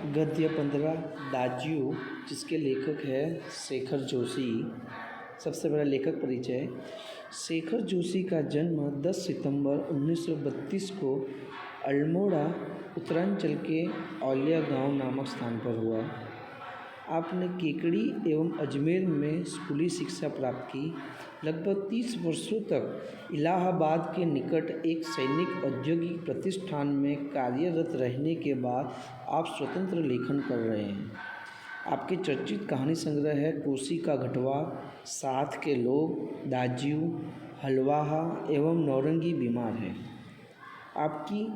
गद्य 15 दाजियों, जिसके लेखक हैं शेखर जोशी। सबसे बड़ा लेखक परिचय। शेखर जोशी का जन्म 10 सितंबर 1932 को अल्मोड़ा, उत्तरांचल के औलिया गांव नामक स्थान पर हुआ। आपने केकड़ी एवं अजमेर में स्कूली शिक्षा प्राप्त की। लगभग 30 वर्षों तक इलाहाबाद के निकट एक सैनिक औद्योगिक प्रतिष्ठान में कार्यरत रहने के बाद आप स्वतंत्र लेखन कर रहे हैं। आपके चर्चित कहानी संग्रह है कोसी का घटवा, साथ के लोग, दाजियों, हलवाहा एवं नौरंगी बीमार है। आपकी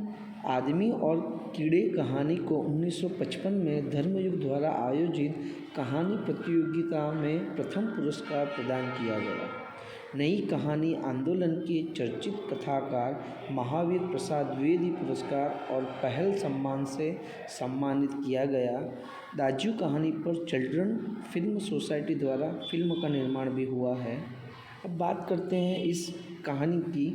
आदमी और कीड़े कहानी को 1955 में धर्मयुग द्वारा आयोजित कहानी प्रतियोगिता में प्रथम पुरस्कार प्रदान किया गया। नई कहानी आंदोलन के चर्चित कथाकार महावीर प्रसाद द्विवेदी पुरस्कार और पहल सम्मान से सम्मानित किया गया। दाजियों कहानी पर चिल्ड्रन फिल्म सोसाइटी द्वारा फिल्म का निर्माण भी हुआ है। अब बात करते हैं इस कहानी की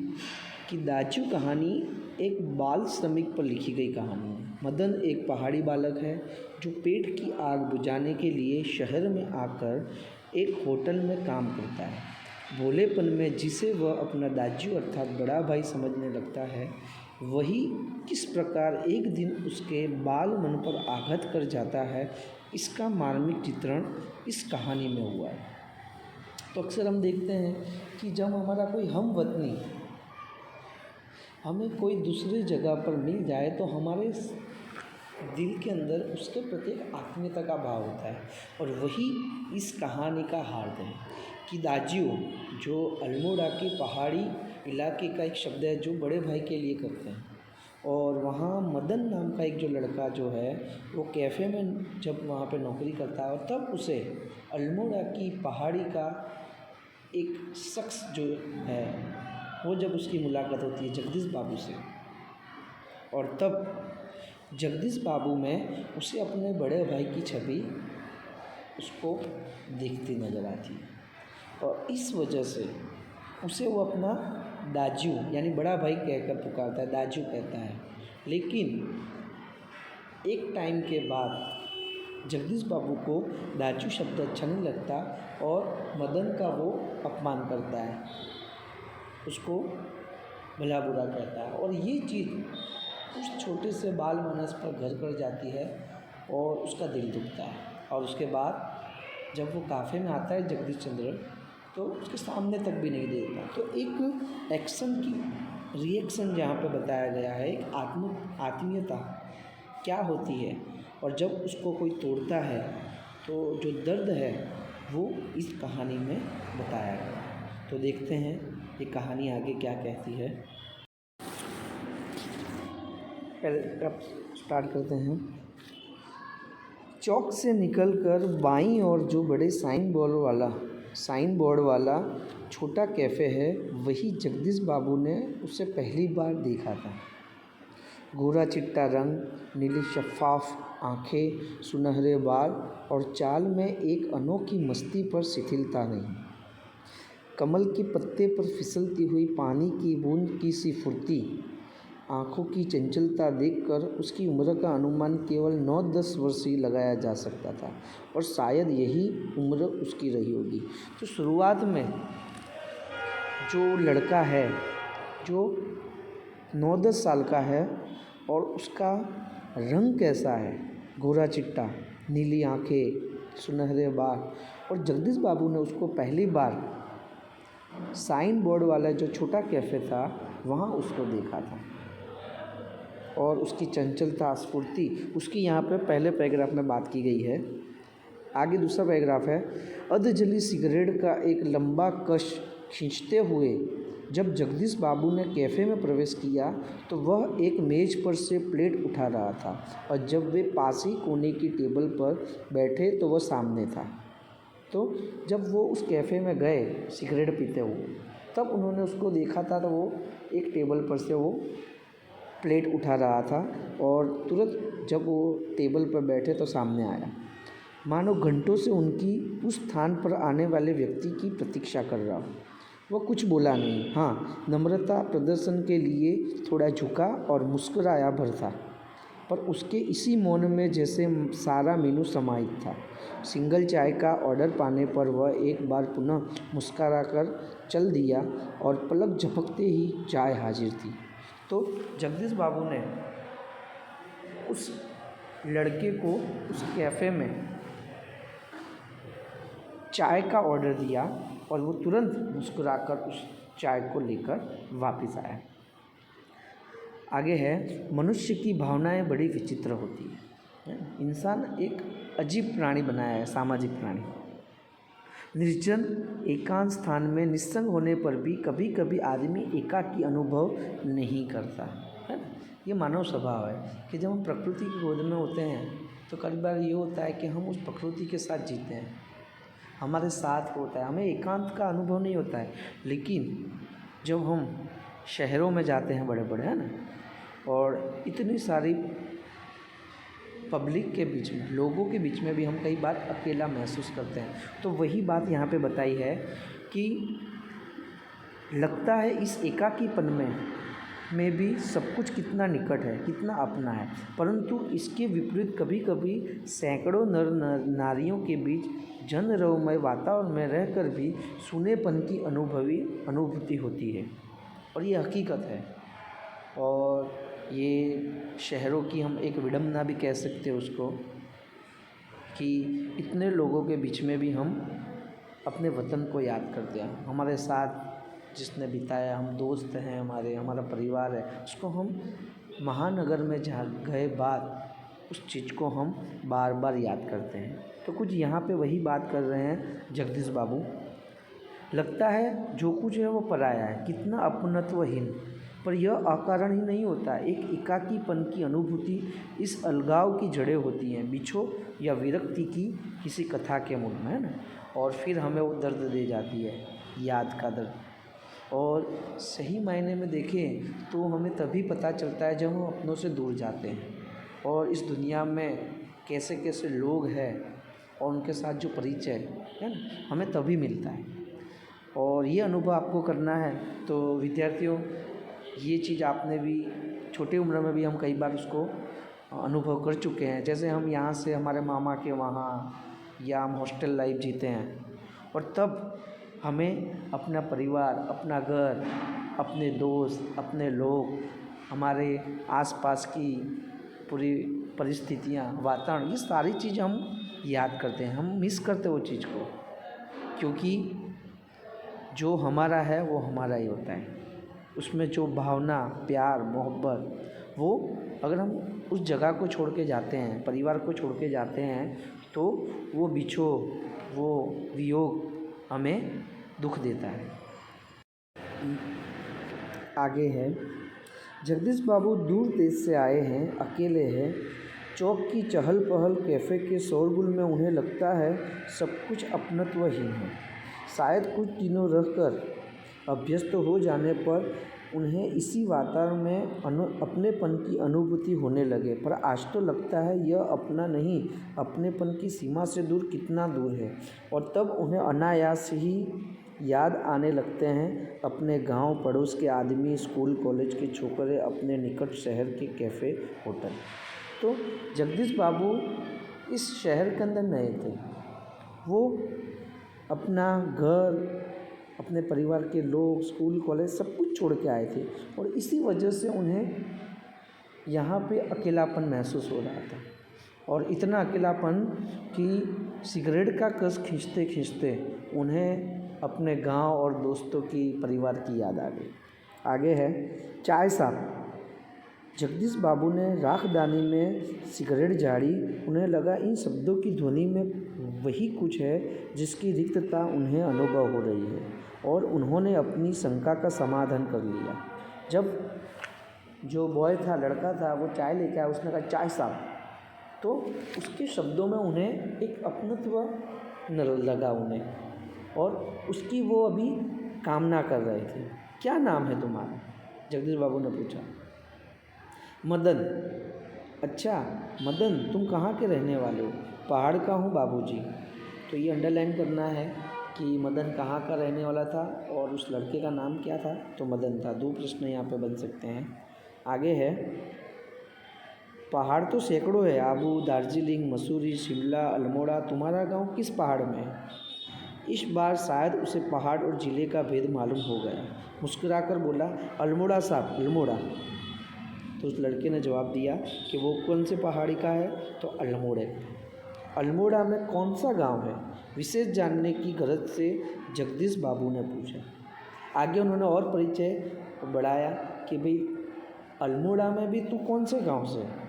कि दाजियों कहानी एक बाल श्रमिक पर लिखी गई कहानी है। मदन एक पहाड़ी बालक है जो पेट की आग बुझाने के लिए शहर में आकर एक होटल में काम करता है। भोलेपन में जिसे वह अपना दाजियों अर्थात बड़ा भाई समझने लगता है, वही किस प्रकार एक दिन उसके बाल मन पर आघात कर जाता है, इसका मार्मिक चित्रण इस कहानी में हुआ है। तो अक्सर हम देखते हैं कि जब हमारा कोई हमवतनी हमें कोई दूसरी जगह पर मिल जाए तो हमारे दिल के अंदर उसके प्रति एक आत्मीयता का भाव होता है, और वही इस कहानी का हार्द है कि दाजियों जो अल्मोड़ा के पहाड़ी इलाके का एक शब्द है जो बड़े भाई के लिए करते हैं। और वहाँ मदन नाम का एक जो लड़का जो है वो कैफ़े में जब वहाँ पे नौकरी करता है, और तब उसे अल्मोड़ा की पहाड़ी का एक शख्स जो है वो जब उसकी मुलाकात होती है जगदीश बाबू से, और तब जगदीश बाबू में उसे अपने बड़े भाई की छवि उसको दिखती नज़र आती है, और इस वजह से उसे वो अपना दाजियों यानी बड़ा भाई कहकर पुकारता है, दाजियों कहता है। लेकिन एक टाइम के बाद जगदीश बाबू को दाजियों शब्द अच्छा नहीं लगता और मदन का वो अपमान करता है, उसको भला बुरा कहता है, और ये चीज़ उस छोटे से बाल मानस पर घर कर जाती है और उसका दिल दुखता है। और उसके बाद जब वो काफ़े में आता है जगदीश चंद्र, तो उसके सामने तक भी नहीं देता। तो एक एक्शन की रिएक्शन जहाँ पे बताया गया है, एक आत्मीयता क्या होती है, और जब उसको कोई तोड़ता है तो जो दर्द है वो इस कहानी में बताया गया। तो देखते हैं ये कहानी आगे क्या कहती है। पहले अब स्टार्ट करते हैं। चौक से निकलकर बाईं ओर जो बड़े साइन बोर्ड वाला छोटा कैफ़े है, वही जगदीश बाबू ने उसे पहली बार देखा था। गोरा चिट्टा रंग, नीली शफ़ाफ आँखें, सुनहरे बाल और चाल में एक अनोखी मस्ती पर शिथिलता नहीं। कमल के पत्ते पर फिसलती हुई पानी की बूंद की सी फुर्ती, आँखों की चंचलता देखकर उसकी उम्र का अनुमान केवल 9-10 वर्ष ही लगाया जा सकता था, और शायद यही उम्र उसकी रही होगी। तो शुरुआत में जो लड़का है जो 9-10 साल का है, और उसका रंग कैसा है, गोरा चिट्टा, नीली आँखें, सुनहरे बाल, और जगदीश बाबू ने उसको पहली बार साइन बोर्ड वाला जो छोटा कैफ़े था वहाँ उसको देखा था, और उसकी चंचलता, स्फूर्ति, उसकी यहाँ पे पहले पैराग्राफ में बात की गई है। आगे दूसरा पैराग्राफ है। अधजली सिगरेट का एक लंबा कश खींचते हुए जब जगदीश बाबू ने कैफ़े में प्रवेश किया तो वह एक मेज़ पर से प्लेट उठा रहा था, और जब वे पास ही कोने की टेबल पर बैठे तो वह सामने था। तो जब वो उस कैफ़े में गए सिगरेट पीते हुए, तब उन्होंने उसको देखा था, तो वो एक टेबल पर से वो प्लेट उठा रहा था, और तुरंत जब वो टेबल पर बैठे तो सामने आया, मानो घंटों से उनकी उस स्थान पर आने वाले व्यक्ति की प्रतीक्षा कर रहा हो। वह कुछ बोला नहीं, हाँ, नम्रता प्रदर्शन के लिए थोड़ा झुका और मुस्कुराया भर था, पर उसके इसी मौन में जैसे सारा मीनू समाहित था। सिंगल चाय का ऑर्डर पाने पर वह एक बार पुनः मुस्कुराकर चल दिया और पलक झपकते ही चाय हाजिर थी। तो जगदीश बाबू ने उस लड़के को उस कैफ़े में चाय का ऑर्डर दिया और वो तुरंत मुस्कुराकर उस चाय को लेकर वापस आया। आगे है, मनुष्य की भावनाएं बड़ी विचित्र होती है। इंसान एक अजीब प्राणी बनाया है, सामाजिक प्राणी। निर्जन एकांत स्थान में निस्संग होने पर भी कभी कभी आदमी एकाकी अनुभव नहीं करता है ना। ये मानव स्वभाव है कि जब हम प्रकृति की गोद में होते हैं तो कई बार ये होता है कि हम उस प्रकृति के साथ जीते हैं, हमारे साथ होता है, हमें एकांत का अनुभव नहीं होता है। लेकिन जब हम शहरों में जाते हैं बड़े बड़े, है ना, और इतनी सारी पब्लिक के बीच में, लोगों के बीच में भी हम कई बार अकेला महसूस करते हैं। तो वही बात यहाँ पे बताई है कि लगता है इस एकाकीपन में भी सब कुछ कितना निकट है, कितना अपना है, परंतु इसके विपरीत कभी कभी सैकड़ों नर नारियों के बीच जनरवमय वातावरण में रहकर भी सूनेपन की अनुभूति होती है। और ये हकीकत है, और ये शहरों की हम एक विडंबना भी कह सकते हैं उसको, कि इतने लोगों के बीच में भी हम अपने वतन को याद करते हैं। हमारे साथ जिसने बिताया, हम दोस्त हैं, हमारा परिवार है, उसको हम महानगर में जहाँ गए बाद उस चीज़ को हम बार बार याद करते हैं। तो कुछ यहाँ पे वही बात कर रहे हैं जगदीश बाबू। लगता है जो कुछ है वो पराया है, कितना अपनत्वहीन, पर यह अकारण ही नहीं होता। एक एकाकीपन की अनुभूति इस अलगाव की जड़ें होती हैं, बिछो या विरक्ति की किसी कथा के मूल में, है ना, और फिर हमें वो दर्द दे जाती है, याद का दर्द। और सही मायने में देखें तो हमें तभी पता चलता है जब हम अपनों से दूर जाते हैं और इस दुनिया में कैसे कैसे लोग हैं और उनके साथ जो परिचय है ना, हमें तभी मिलता है। और ये अनुभव आपको करना है तो विद्यार्थियों, ये चीज़ आपने भी छोटी उम्र में भी हम कई बार उसको अनुभव कर चुके हैं। जैसे हम यहाँ से हमारे मामा के वहाँ, या हम हॉस्टल लाइफ जीते हैं, और तब हमें अपना परिवार, अपना घर, अपने दोस्त, अपने लोग, हमारे आसपास की पूरी परिस्थितियाँ, वातावरण, ये सारी चीज़ हम याद करते हैं, हम मिस करते हैं वो चीज़ को, क्योंकि जो हमारा है वो हमारा ही होता है। उसमें जो भावना, प्यार, मोहब्बत, वो अगर हम उस जगह को छोड़ के जाते हैं, परिवार को छोड़ के जाते हैं, तो वो बिछोह, वो वियोग हमें दुख देता है। आगे है, जगदीश बाबू दूर देश से आए हैं, अकेले हैं। चौक की चहल पहल, कैफ़े के शोरगुल में उन्हें लगता है सब कुछ अपनत्वहीन है। शायद कुछ दिनों रहकर अभ्यस्त हो जाने पर उन्हें इसी वातावरण में अपनेपन की अनुभूति होने लगे, पर आज तो लगता है यह अपना नहीं, अपनेपन की सीमा से दूर कितना दूर है। और तब उन्हें अनायास ही याद आने लगते हैं अपने गांव, पड़ोस के आदमी, स्कूल कॉलेज के छोकरे, अपने निकट शहर के कैफ़े, होटल। तो जगदीश बाबू इस शहर के अंदर नए थे, वो अपना घर, अपने परिवार के लोग, स्कूल कॉलेज सब कुछ छोड़ के आए थे, और इसी वजह से उन्हें यहाँ पे अकेलापन महसूस हो रहा था। और इतना अकेलापन कि सिगरेट का कस खींचते खींचते उन्हें अपने गांव और दोस्तों की, परिवार की याद आ गई। आगे है, चाय साहब। जगदीश बाबू ने राखदानी में सिगरेट जाड़ी। उन्हें लगा इन शब्दों की ध्वनि में वही कुछ है जिसकी रिक्तता उन्हें अनुभव हो रही है, और उन्होंने अपनी शंका का समाधान कर लिया। जब जो बॉय था, लड़का था, वो चाय लेके आया, उसने कहा चाय साहब, तो उसके शब्दों में उन्हें एक अपनत्व लगा उन्हें, और उसकी वो अभी कामना कर रहे थे। क्या नाम है तुम्हारा? जगदीश बाबू ने पूछा। मदन। अच्छा मदन, तुम कहाँ के रहने वाले हो? पहाड़ का हूँ बाबूजी। तो ये अंडरलाइन करना है कि मदन कहाँ का रहने वाला था और उस लड़के का नाम क्या था? तो मदन था। दो प्रश्न यहाँ पे बन सकते हैं। आगे है, पहाड़ तो सैकड़ों है, आबू, दार्जिलिंग, मसूरी, शिमला, अल्मोड़ा। तुम्हारा गांव किस पहाड़ में है? इस बार शायद उसे पहाड़ और ज़िले का भेद मालूम हो गया। मुस्कुराकर बोला, अल्मोड़ा साहब, अल्मोड़ा। तो उस लड़के ने जवाब दिया कि वो कौन से पहाड़ी का है? तो अल्मोड़े। अल्मोड़ा में कौन सा गांव है? विशेष जानने की गरज से जगदीश बाबू ने पूछा। आगे उन्होंने और परिचय बढ़ाया कि भाई अल्मोड़ा में भी तू कौन से गांव से?